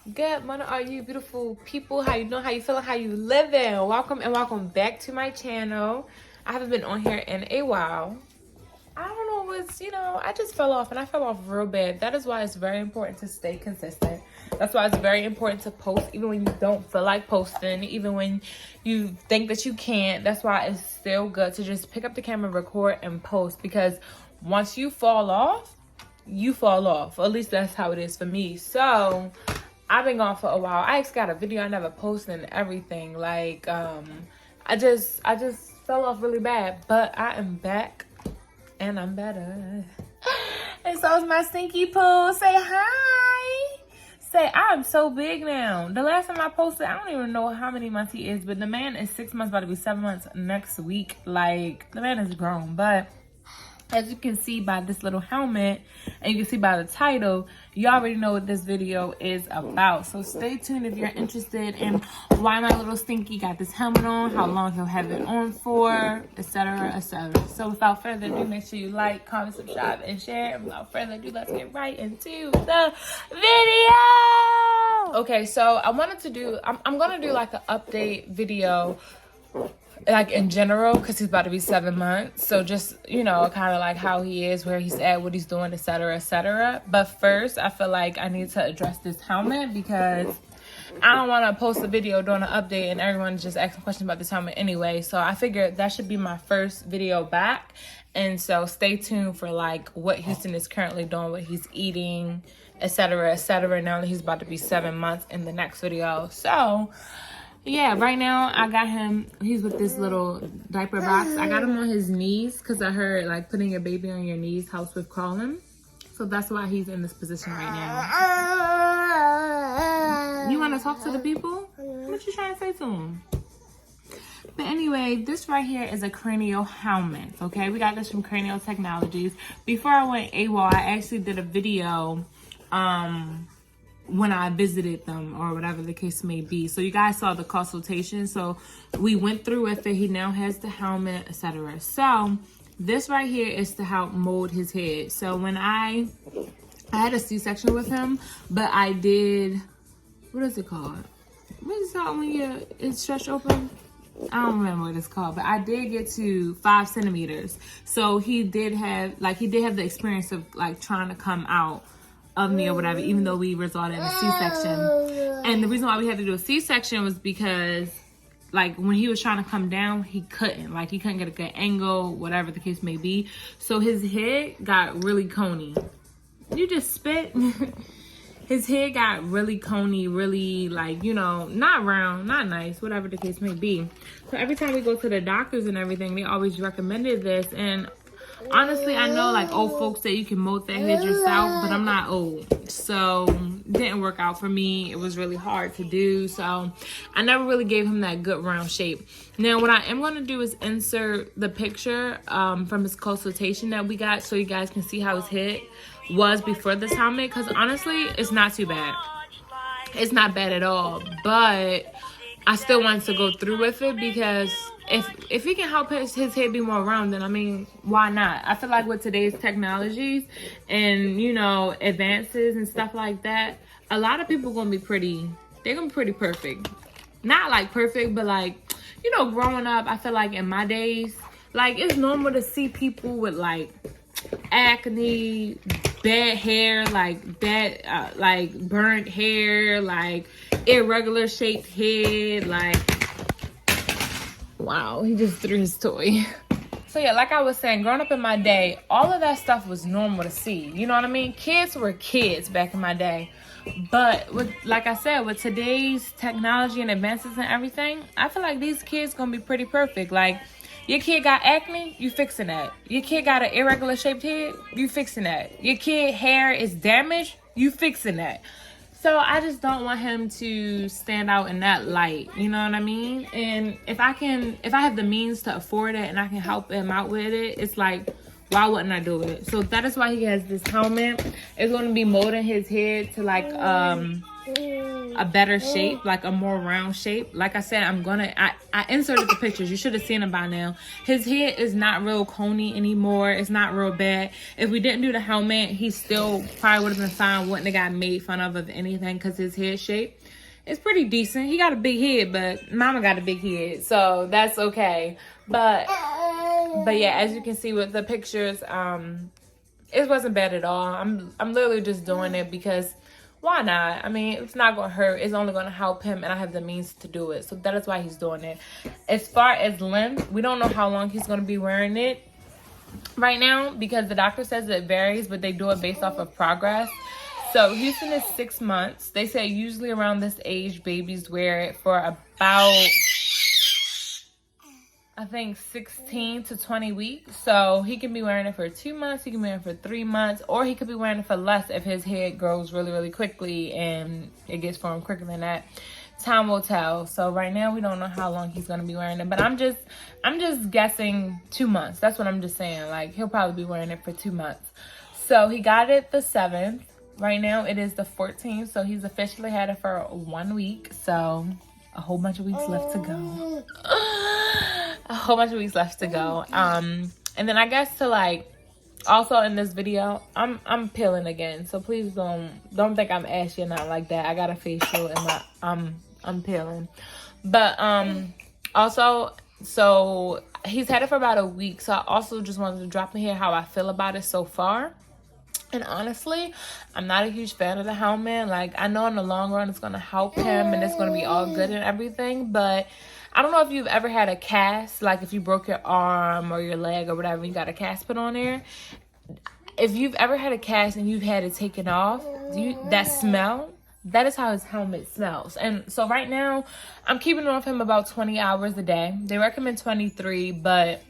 Good morning, all you beautiful people. How you doing? How you feeling? How you living? Welcome and welcome back to my channel. I haven't been on here in a while. I don't know what's, I just fell off and I fell off real bad. That is why it's very important to stay consistent. That's why it's very important to post even when you don't feel like posting, even when you think that you can't. That's why it's still good to just pick up the camera, record, and post, because once you fall off, you fall off. Or at least that's how it is for me. So I've been gone for a while. I actually got a video I never posted and everything. Like, I just fell off really bad, but I am back and I'm better. And so is my stinky poo. Say hi. Say, I'm so big now. The last time I posted, I don't even know how many months he is, but the man is 6 months, about to be 7 months next week. Like, the man is grown, but as you can see by this little helmet, and you can see by the title, you already know what this video is about. So stay tuned if you're interested in why my little stinky got this helmet on, how long he'll have it on for, etc., etc. So without further ado, make sure you like, comment, subscribe, and share. And without further ado, let's get right into the video. Okay, so I wanted to do, I'm gonna do like an update video, like in general, because he's about to be 7 months. So just, kind of like how he is, where he's at, what he's doing, etc., etc. But first, I feel like I need to address this helmet, because I don't want to post a video doing an update and everyone's just asking questions about this helmet anyway. So I figured that should be my first video back. And so stay tuned for like what Houston is currently doing, what he's eating, etc., etc. Now that he's about to be 7 months in the next video. So yeah, right now I got him, he's with this little diaper box. I got him on his knees because I heard like putting your baby on your knees helps with crawling. So that's why he's in this position right now. You want to talk to the people? What you trying to say to them? But anyway, this right here is a Cranial helmet, okay? We got this from Cranial Technologies. Before I went AWOL, I actually did a video, when I visited them or whatever the case may be. So you guys saw the consultation. So we went through with it. He now has the helmet, etc. So this right here is to help mold his head. So when I had a C-section with him, but I did, what is it called? What is it called when it's stretched open? I don't remember what it's called, but I did get to 5 centimeters. So he did have the experience of like trying to come out of me or whatever, even though we resulted in a C-section. And the reason why we had to do a C-section was because like when he was trying to come down, he couldn't get a good angle, whatever the case may be. So his head got really coney. You just spit. His head got really coney, really like, not round, not nice, whatever the case may be. So every time we go to the doctors and everything, they always recommended this. And honestly, I know like old folks say you can mold that head yourself, but I'm not old. So it didn't work out for me. It was really hard to do. So I never really gave him that good round shape. Now what I am going to do is insert the picture from his consultation that we got, so you guys can see how his head was before this helmet. Because honestly, it's not too bad. It's not bad at all. But I still wanted to go through with it, because if he can help his head be more round, then I mean, why not? I feel like with today's technologies and advances and stuff like that, a lot of people gonna be they're gonna be pretty perfect. Not like perfect, but like, growing up, I feel like in my days, like it's normal to see people with like acne, bad hair, like bad like burnt hair, like irregular shaped head, like, wow, he just threw his toy. So yeah, like I was saying, growing up in my day, all of that stuff was normal to see. You know what I mean? Kids were kids back in my day. But like I said, with today's technology and advances and everything, I feel like these kids gonna be pretty perfect. Like, your kid got acne, you fixing that. Your kid got an irregular shaped head, you fixing that. Your kid hair is damaged, you fixing that. So I just don't want him to stand out in that light, you know what I mean? And if I have the means to afford it and I can help him out with it, it's like, why wouldn't I do it? So that is why he has this helmet. It's going to be molding his head to like a better shape, like a more round shape. Like I said, I inserted the pictures. You should have seen them by now. His head is not real coney anymore. It's not real bad. If we didn't do the helmet, he still probably would have been fine. Wouldn't have got made fun of anything, because his head shape is pretty decent. He got a big head, but mama got a big head, so that's okay. But yeah, as you can see with the pictures, it wasn't bad at all. I'm literally just doing it because why not? I mean, it's not going to hurt. It's only going to help him, and I have the means to do it. So that is why he's doing it. As far as length, we don't know how long he's going to be wearing it right now, because the doctor says it varies, but they do it based off of progress. So Houston is 6 months. They say usually around this age, babies wear it for about, I think, 16 to 20 weeks. So he can be wearing it for 2 months, he can be wearing it for 3 months, or he could be wearing it for less if his head grows really, really quickly and it gets formed quicker than that. Time will tell. So right now we don't know how long he's gonna be wearing it, but I'm just guessing 2 months. That's what I'm just saying. Like, he'll probably be wearing it for 2 months. So he got it the 7th. Right now it is the 14th, so he's officially had it for 1 week. So a whole bunch of weeks left to go. A whole bunch of weeks left to go. And then I guess to, like, also in this video, I'm peeling again. So please don't think I'm ashy or not like that. I got a facial and I'm peeling. But also, so he's had it for about a week. So I also just wanted to drop in here how I feel about it so far. And honestly, I'm not a huge fan of the helmet. Like, I know in the long run it's going to help him and it's going to be all good and everything. But I don't know if you've ever had a cast, like if you broke your arm or your leg or whatever, you got a cast put on there. If you've ever had a cast and you've had it taken off, that smell, that is how his helmet smells. And so right now, I'm keeping it off him about 20 hours a day. They recommend 23, but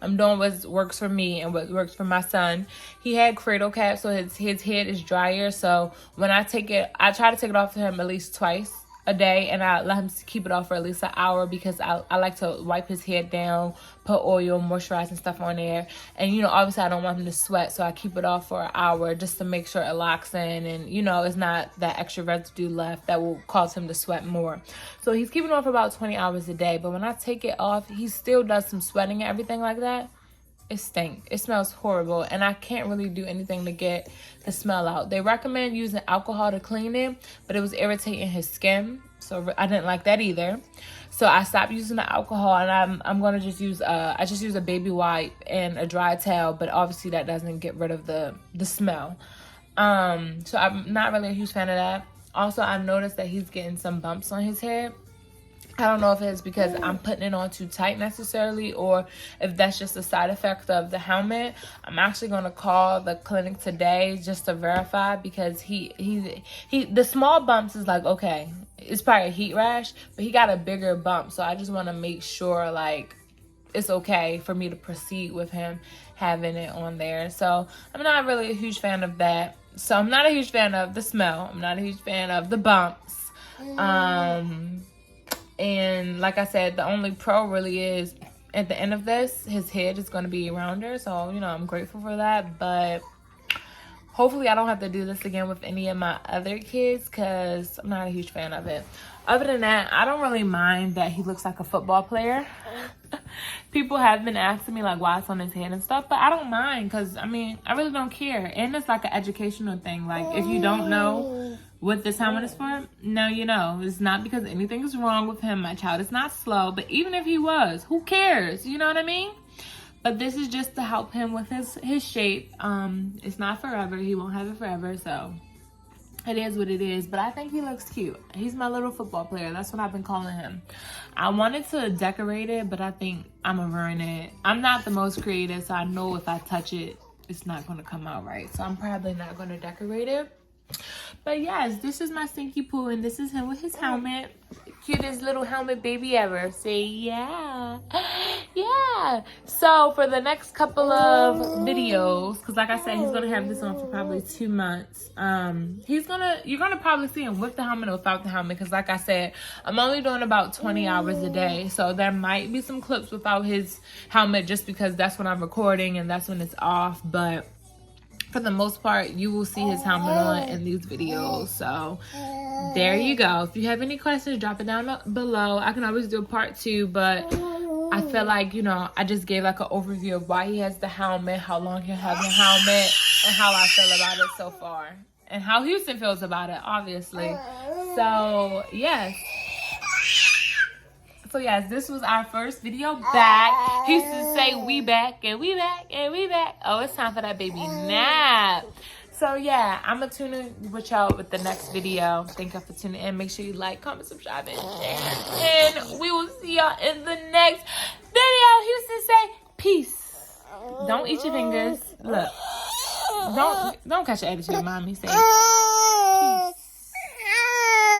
I'm doing what works for me and what works for my son. He had cradle cap, so his head is drier. So when I take it, I try to take it off to him at least twice a day, and I let him keep it off for at least an hour, because I like to wipe his head down, put oil, moisturize and stuff on there. And, you know, obviously I don't want him to sweat, so I keep it off for an hour just to make sure it locks in and, you know, it's not that extra residue left that will cause him to sweat more. So he's keeping it on for about 20 hours a day. But when I take it off, he still does some sweating and everything like that. It stinks. It smells horrible, and I can't really do anything to get the smell out. They recommend using alcohol to clean it, but it was irritating his skin, so I didn't like that either. So I stopped using the alcohol, and I'm gonna just use I just use a baby wipe and a dry towel, but obviously that doesn't get rid of the smell. So I'm not really a huge fan of that. Also, I've noticed that he's getting some bumps on his head. I don't know if it's because I'm putting it on too tight necessarily, or if that's just a side effect of the helmet. I'm actually going to call the clinic today just to verify, because he the small bumps is like, okay, it's probably a heat rash, but he got a bigger bump. So I just want to make sure, like, it's okay for me to proceed with him having it on there. So I'm not really a huge fan of that. So I'm not a huge fan of the smell. I'm not a huge fan of the bumps. And like I said, the only pro really is at the end of this, his head is going to be rounder. So, you know, I'm grateful for that. But hopefully I don't have to do this again with any of my other kids, because I'm not a huge fan of it. Other than that, I don't really mind that he looks like a football player. People have been asking me, like, why it's on his head and stuff. But I don't mind, because, I mean, I really don't care. And it's like an educational thing. Like, if you don't know what this helmet is for, now you know. It's not because anything is wrong with him. My child is not slow. But even if he was, who cares? You know what I mean? But this is just to help him with his shape. It's not forever. He won't have it forever. So it is what it is. But I think he looks cute. He's my little football player. That's what I've been calling him. I wanted to decorate it, but I think I'm going to ruin it. I'm not the most creative, so I know if I touch it, it's not going to come out right. So I'm probably not going to decorate it. But yes, this is my Stinky Poo, and this is him with his helmet. Cutest little helmet baby ever. Say yeah. Yeah. So for the next couple of videos, because like I said, he's gonna have this on for probably 2 months. You're gonna probably see him with the helmet or without the helmet, because like I said, I'm only doing about 20 hours a day. So there might be some clips without his helmet, just because that's when I'm recording and that's when it's off. But for the most part, you will see his helmet on in these videos. So there you go. If you have any questions, drop it down below. I can always do a part 2, but I feel like, you know, I just gave like an overview of why he has the helmet, how long he'll have the helmet, and how I feel about it so far, and how Houston feels about it, obviously. So yes. So yes, this was our first video back. He used to say we back and we back and we back. Oh, it's time for that baby nap. So yeah, I'm gonna tune in with y'all with the next video. Thank y'all for tuning in. Make sure you like, comment, subscribe, and share. And we will see y'all in the next video. Houston, say peace. Don't eat your fingers. Look. Don't catch your attitude, mommy. Say